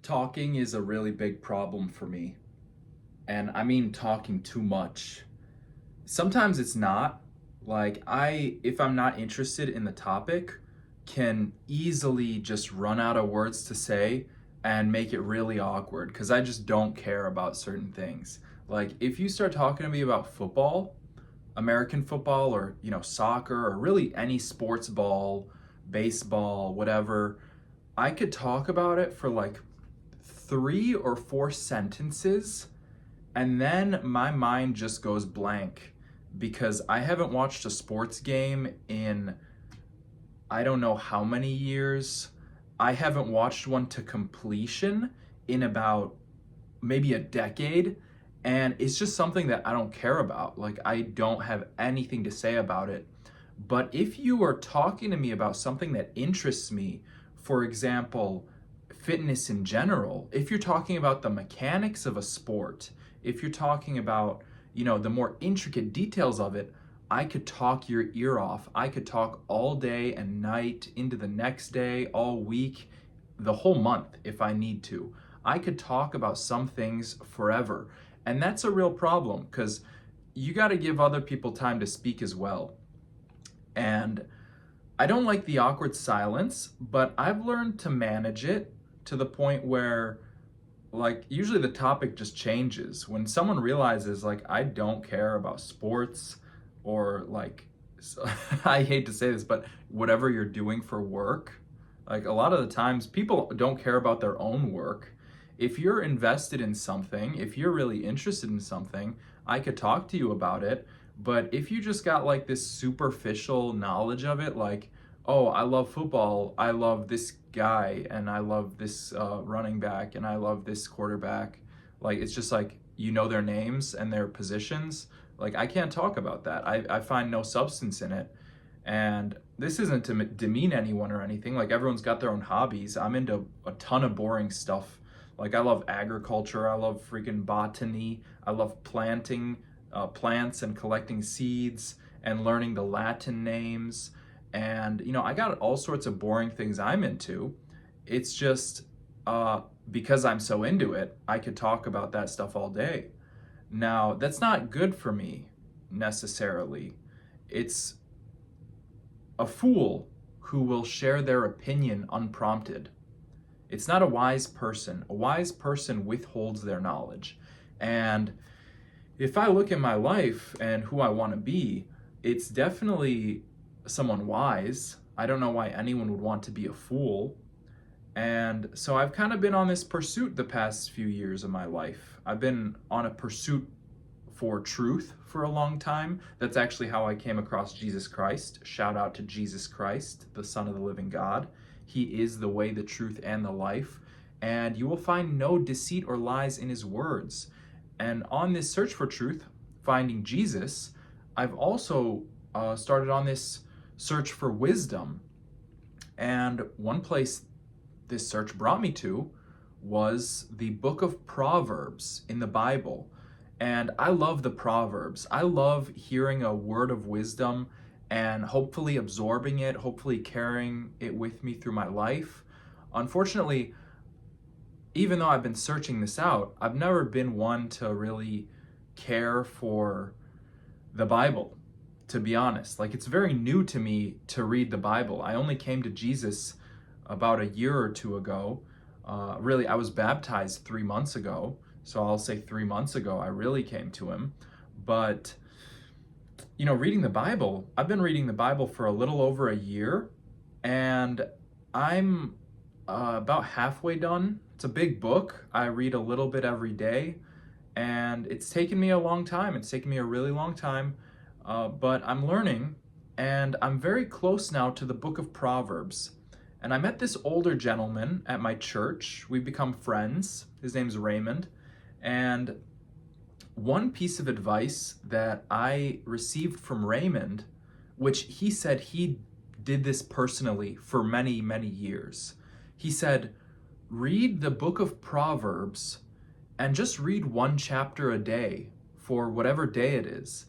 Talking is a really big problem for me. And I mean talking too much. Sometimes it's not. If I'm not interested in the topic, can easily just run out of words to say and make it really awkward because I just don't care about certain things. Like, if you start talking to me about football, American football, or, soccer, or really any sports ball, baseball, whatever, I could talk about it for like 3 or 4 sentences, and then my mind just goes blank because I haven't watched a sports game in I don't know how many years. I haven't watched one to completion in about maybe a decade. And it's just something that I don't care about. Like, I don't have anything to say about it. But if you are talking to me about something that interests me, for example, fitness in general, if you're talking about the mechanics of a sport, if you're talking about, the more intricate details of it, I could talk your ear off. I could talk all day and night, into the next day, all week, the whole month if I need to. I could talk about some things forever. And that's a real problem because you got to give other people time to speak as well. And I don't like the awkward silence, but I've learned to manage it to the point where, like, usually the topic just changes. When someone realizes, like, I don't care about sports, or like, I hate to say this, but whatever you're doing for work, like, a lot of the times people don't care about their own work. If you're invested in something, if you're really interested in something, I could talk to you about it. But if you just got like this superficial knowledge of it, like, oh, I love football, I love this guy, and I love this running back, and I love this quarterback, like, it's just like, their names and their positions, like, I can't talk about that. I find no substance in it. And this isn't to demean anyone or anything. Like, everyone's got their own hobbies. I'm into a ton of boring stuff. Like, I love agriculture. I love freaking botany. I love planting plants and collecting seeds and learning the Latin names. And, I got all sorts of boring things I'm into. It's just because I'm so into it, I could talk about that stuff all day. Now, that's not good for me necessarily. It's a fool who will share their opinion unprompted. It's not a wise person. A wise person withholds their knowledge. And if I look at my life and who I want to be, it's definitely someone wise. I don't know why anyone would want to be a fool. And so I've kind of been on this pursuit the past few years of my life. I've been on a pursuit for truth for a long time. That's actually how I came across Jesus Christ. Shout out to Jesus Christ, the Son of the living God. He is the way, the truth, and the life. And you will find no deceit or lies in his words. And on this search for truth, finding Jesus, I've also started on this search for wisdom. And one place this search brought me to was the book of Proverbs in the Bible. And I love the Proverbs. I love hearing a word of wisdom and hopefully absorbing it, hopefully carrying it with me through my life. Unfortunately, even though I've been searching this out, I've never been one to really care for the Bible, to be honest. Like, it's very new to me to read the Bible. I only came to Jesus about a year or two ago. Really, I was baptized 3 months ago. So I'll say 3 months ago, I really came to him. But, reading the Bible, I've been reading the Bible for a little over a year, and I'm about halfway done. It's a big book. I read a little bit every day, and it's taken me a long time. It's taken me a really long time, but I'm learning, and I'm very close now to the book of Proverbs. And I met this older gentleman at my church. We've become friends. His name's Raymond. And one piece of advice that I received from Raymond, which he said he did this personally for many, many years. He said, read the book of Proverbs and just read one chapter a day for whatever day it is.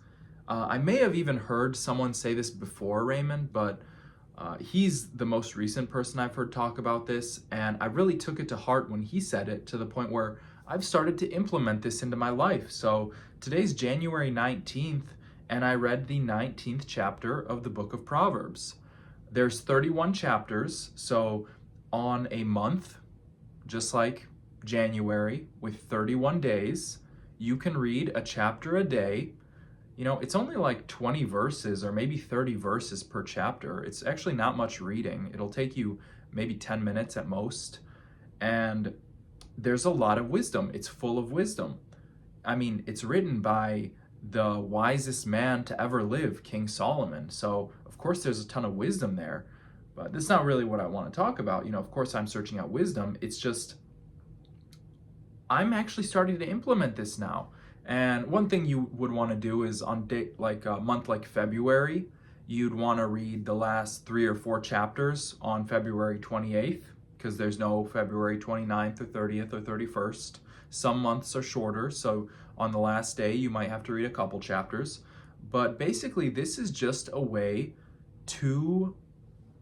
I may have even heard someone say this before Raymond, but He's the most recent person I've heard talk about this, and I really took it to heart when he said it, to the point where I've started to implement this into my life. So today's January 19th, and I read the 19th chapter of the book of Proverbs. There's 31 chapters, so on a month, just like January, with 31 days, you can read a chapter a day. You know, it's only like 20 verses or maybe 30 verses per chapter. It's actually not much reading. It'll take you maybe 10 minutes at most. And there's a lot of wisdom. It's full of wisdom. I mean, it's written by the wisest man to ever live, King Solomon. So, of course, there's a ton of wisdom there. But that's not really what I want to talk about. You know, of course, I'm searching out wisdom. It's just, I'm actually starting to implement this now. And one thing you would want to do is on like a month like February, you'd want to read the last 3 or 4 chapters on February 28th, because there's no February 29th or 30th or 31st. Some months are shorter, so on the last day you might have to read a couple chapters. But basically, this is just a way to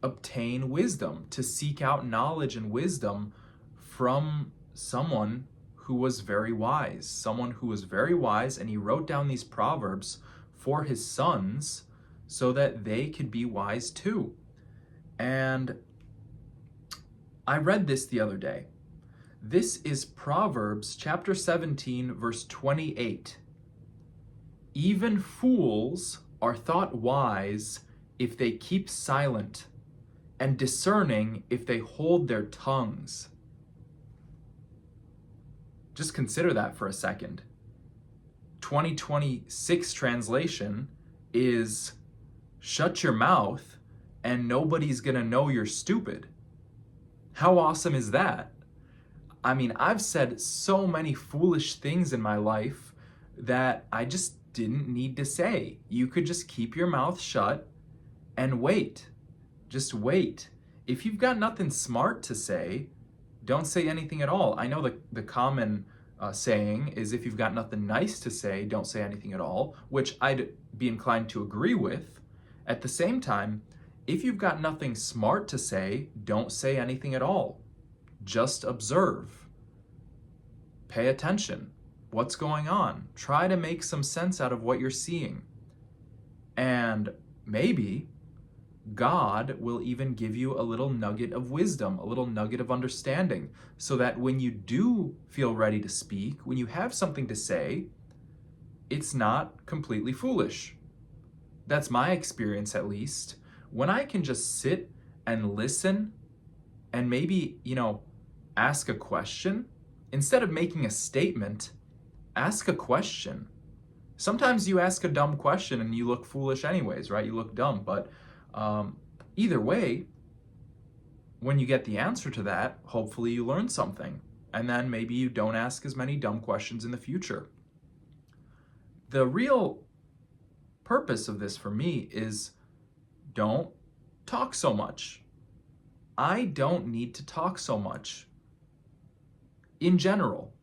obtain wisdom, to seek out knowledge and wisdom from someone who was very wise. Someone who was very wise, and he wrote down these proverbs for his sons so that they could be wise too. And I read this the other day. This is Proverbs chapter 17, verse 28. Even fools are thought wise if they keep silent, and discerning if they hold their tongues. Just consider that for a second. 2026 translation is, shut your mouth and nobody's gonna know you're stupid. How awesome is that? I mean, I've said so many foolish things in my life that I just didn't need to say. You could just keep your mouth shut and wait. Just wait. If you've got nothing smart to say, don't say anything at all. I know the common saying is, if you've got nothing nice to say, don't say anything at all, which I'd be inclined to agree with. At the same time, if you've got nothing smart to say, don't say anything at all. Just observe. Pay attention. What's going on? Try to make some sense out of what you're seeing. And maybe God will even give you a little nugget of wisdom, a little nugget of understanding, so that when you do feel ready to speak, when you have something to say, it's not completely foolish. That's my experience, at least. When I can just sit and listen and maybe, ask a question, instead of making a statement, ask a question. Sometimes you ask a dumb question and you look foolish anyways, right? You look dumb, but either way, when you get the answer to that, hopefully you learn something. And then maybe you don't ask as many dumb questions in the future. The real purpose of this for me is, don't talk so much. I don't need to talk so much in general.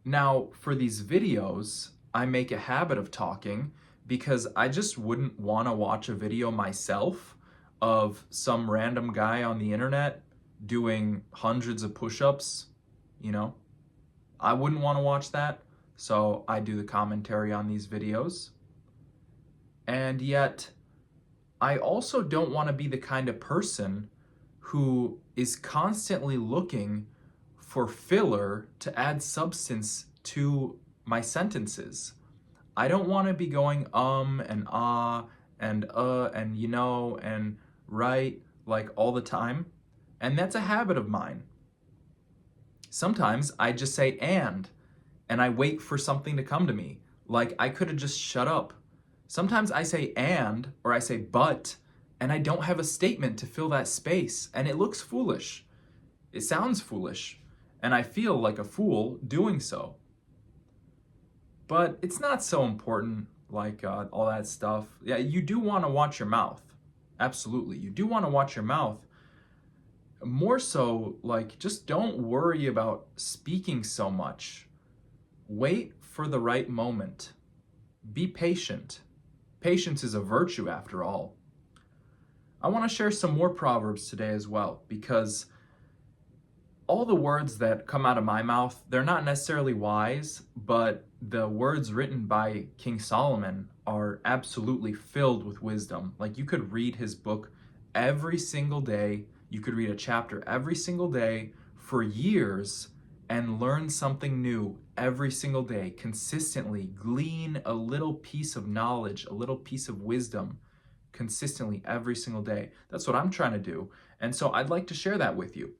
Now, for these videos, I make a habit of talking because I just wouldn't want to watch a video myself of some random guy on the internet doing hundreds of push-ups, I wouldn't want to watch that, so I do the commentary on these videos. And yet, I also don't want to be the kind of person who is constantly looking for filler to add substance to my sentences. I don't want to be going and ah and and right like all the time. And that's a habit of mine. Sometimes I just say and I wait for something to come to me. Like, I could have just shut up. Sometimes I say and, or I say but, and I don't have a statement to fill that space, and it looks foolish. It sounds foolish, and I feel like a fool doing so. But it's not so important, like all that stuff. Yeah, you do want to watch your mouth. Absolutely, you do want to watch your mouth. More so, like, just don't worry about speaking so much. Wait for the right moment. Be patient. Patience is a virtue, after all. I want to share some more Proverbs today as well, because all the words that come out of my mouth, they're not necessarily wise, but the words written by King Solomon are absolutely filled with wisdom. Like, you could read his book every single day. You could read a chapter every single day for years and learn something new every single day, consistently glean a little piece of knowledge, a little piece of wisdom consistently every single day. That's what I'm trying to do. And so I'd like to share that with you.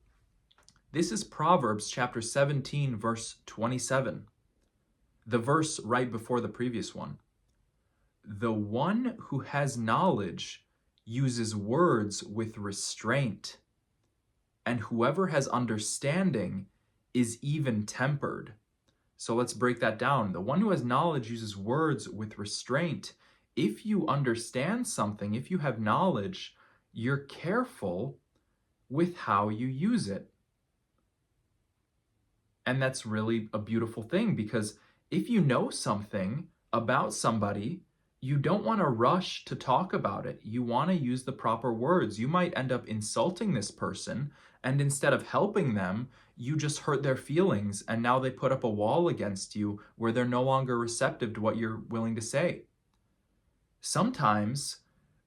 This is Proverbs chapter 17, verse 27, the verse right before the previous one. The one who has knowledge uses words with restraint, and whoever has understanding is even-tempered. So let's break that down. The one who has knowledge uses words with restraint. If you understand something, if you have knowledge, you're careful with how you use it. And that's really a beautiful thing, because if you know something about somebody, you don't want to rush to talk about it. You want to use the proper words. You might end up insulting this person, and instead of helping them, you just hurt their feelings, and now they put up a wall against you where they're no longer receptive to what you're willing to say. Sometimes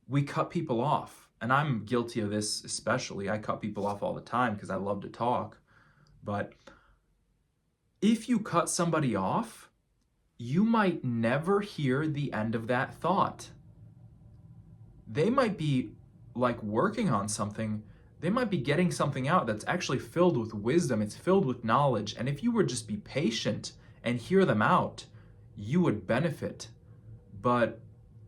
we cut people off, and I'm guilty of this especially. I cut people off all the time because I love to talk. But if you cut somebody off, you might never hear the end of that thought. They might be like working on something. They might be getting something out that's actually filled with wisdom. It's filled with knowledge. And if you would just be patient and hear them out, you would benefit. But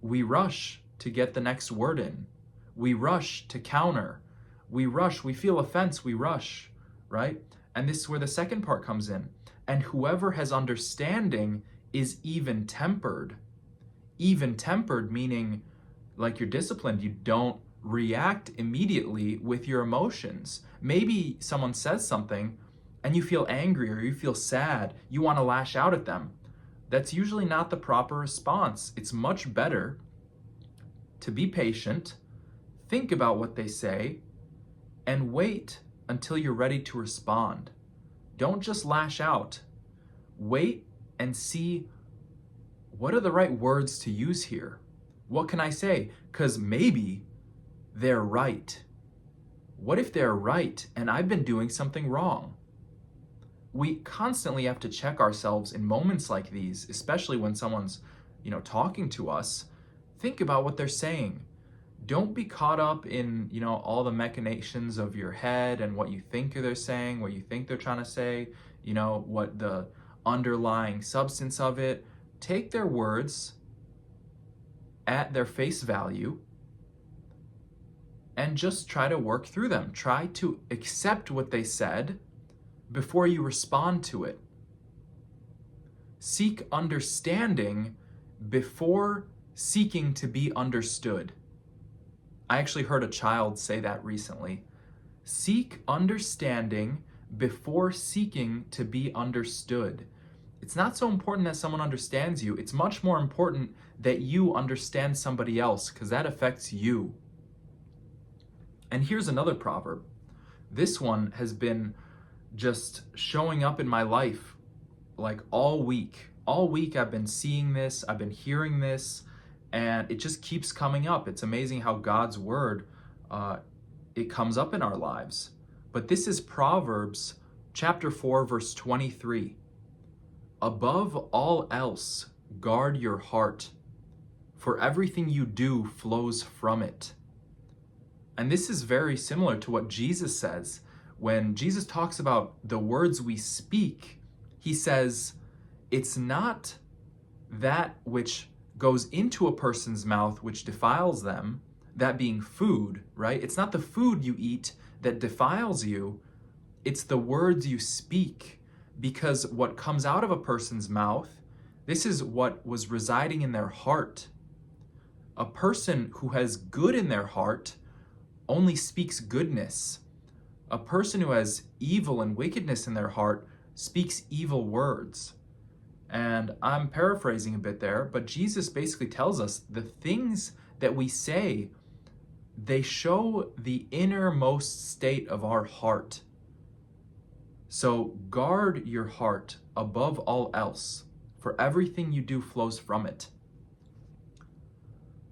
we rush to get the next word in. We rush to counter. We rush. We feel offense. We rush, right? And this is where the second part comes in. And whoever has understanding is even-tempered. Even-tempered meaning, like, you're disciplined. You don't react immediately with your emotions. Maybe someone says something and you feel angry or you feel sad. You want to lash out at them. That's usually not the proper response. It's much better to be patient, think about what they say, and wait until you're ready to respond. Don't just lash out. Wait and see, what are the right words to use here? What can I say? Because maybe they're right. What if they're right and I've been doing something wrong? We constantly have to check ourselves in moments like these, especially when someone's, talking to us. Think about what they're saying. Don't be caught up in, all the machinations of your head and what you think they're saying, what you think they're trying to say, what the underlying substance of it. Take their words at their face value and just try to work through them. Try to accept what they said before you respond to it. Seek understanding before seeking to be understood. I actually heard a child say that recently. Seek understanding before seeking to be understood. It's not so important that someone understands you. It's much more important that you understand somebody else, because that affects you. And here's another proverb. This one has been just showing up in my life like all week. All week I've been seeing this, I've been hearing this, and it just keeps coming up. It's amazing how God's word, it comes up in our lives. But this is Proverbs chapter 4, verse 23. Above all else, guard your heart, for everything you do flows from it. And this is very similar to what Jesus says. When Jesus talks about the words we speak, he says, it's not that which goes into a person's mouth which defiles them, that being food, right? It's not the food you eat that defiles you, it's the words you speak. Because what comes out of a person's mouth, this is what was residing in their heart. A person who has good in their heart only speaks goodness. A person who has evil and wickedness in their heart speaks evil words. And I'm paraphrasing a bit there, but Jesus basically tells us the things that we say they show the innermost state of our heart. So guard your heart above all else, for everything you do flows from it.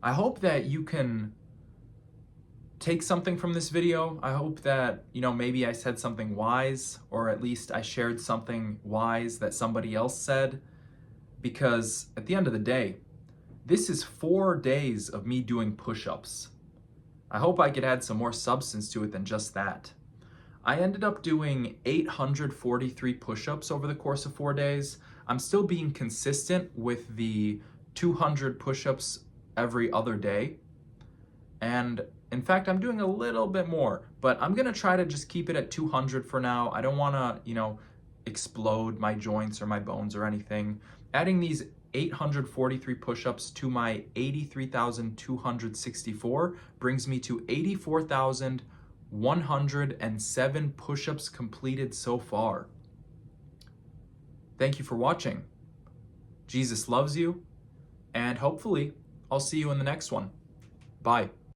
I hope that you can take something from this video. I hope that, maybe I said something wise, or at least I shared something wise that somebody else said, because at the end of the day, this is 4 days of me doing push-ups. I hope I could add some more substance to it than just that. I ended up doing 843 push-ups over the course of 4 days. I'm still being consistent with the 200 push-ups every other day. And in fact, I'm doing a little bit more, but I'm gonna try to just keep it at 200 for now. I don't wanna, explode my joints or my bones or anything. Adding these 843 push-ups to my 83,264 brings me to 84,107 push-ups completed so far. Thank you for watching. Jesus loves you, and hopefully I'll see you in the next one. Bye.